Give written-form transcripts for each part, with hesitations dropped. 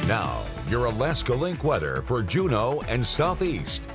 Now, your Alaska Link weather for Juneau and Southeast.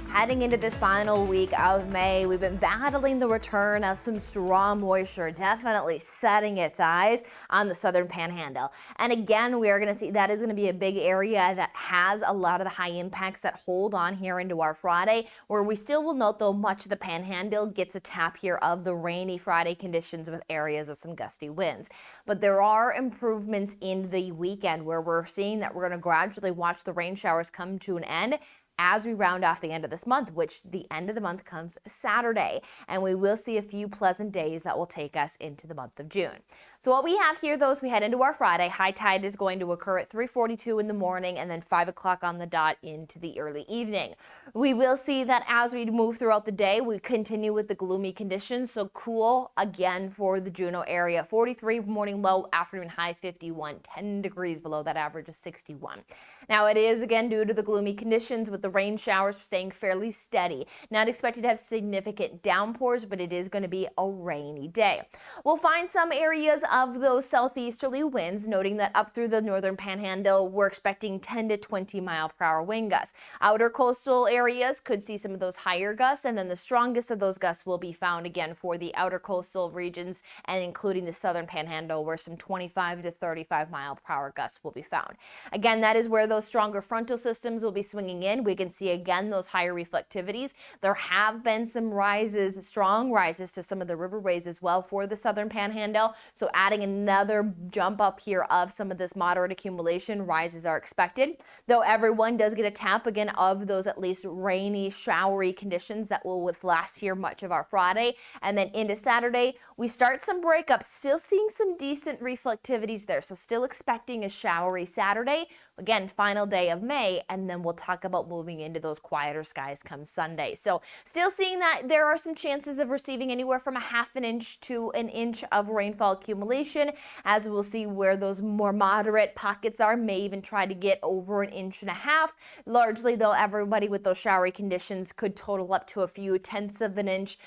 Heading into this final week of May, we've been battling the return of some strong moisture, definitely setting its eyes on the southern panhandle. And again, we are going to see that is going to be a big area that has a lot of the high impacts that hold on here into our Friday, where we still will note, though, much of the panhandle gets a tap here of the rainy Friday conditions with areas of some gusty winds. But there are improvements in the weekend where we're seeing that we're going to gradually watch the rain showers come to an end as we round off the end of this month, which the end of the month comes Saturday, and we will see a few pleasant days that will take us into the month of June. So what we have here, though, as we head into our Friday, high tide is going to occur at 3:42 in the morning and then 5 o'clock on the dot into the early evening. We will see that as we move throughout the day, we continue with the gloomy conditions, so cool again for the Juneau area. 43 morning low, afternoon high 51, 10 degrees below that average of 61. Now it is again due to the gloomy conditions with the rain showers staying fairly steady. Not expected to have significant downpours, but it is going to be a rainy day. We'll find some areas of those southeasterly winds, noting that up through the northern panhandle, we're expecting 10 to 20 mile per hour wind gusts. Outer coastal areas could see some of those higher gusts, and then the strongest of those gusts will be found again for the outer coastal regions and including the southern panhandle, where some 25 to 35 mile per hour gusts will be found. Again, that is where those stronger frontal systems will be swinging in. We can see again those higher reflectivities. There have been some rises, strong rises to some of the riverways as well for the southern panhandle. So adding another jump up here of some of this moderate accumulation, rises are expected. Though everyone does get a tap again of those at least rainy, showery conditions that will last here much of our Friday. And then into Saturday, we start some breakups, still seeing some decent reflectivities there. So still expecting a showery Saturday. Again, final day of May, and then we'll talk about moving into those quieter skies come Sunday. So still seeing that there are some chances of receiving anywhere from a half an inch to an inch of rainfall accumulation, as we'll see where those more moderate pockets are, may even try to get over an inch and a half. Largely, though, everybody with those showery conditions could total up to a few tenths of an inch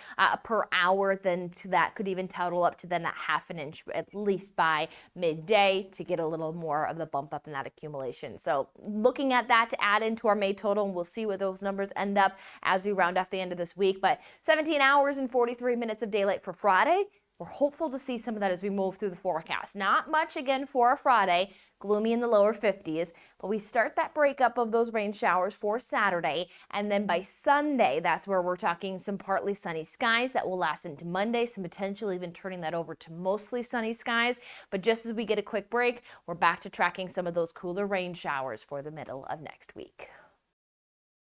per hour. Then to that could even total up to then a half an inch at least by midday to get a little more of the bump up in that accumulation. So looking at that to add into our May total, and we'll see where those numbers end up as we round off the end of this week. But 17 hours and 43 minutes of daylight for Friday. We're hopeful to see some of that as we move through the forecast. Not much again for a Friday, gloomy in the lower 50s, but we start that breakup of those rain showers for Saturday, and then by Sunday, that's where we're talking some partly sunny skies that will last into Monday, some potential even turning that over to mostly sunny skies. But just as we get a quick break, we're back to tracking some of those cooler rain showers for the middle of next week.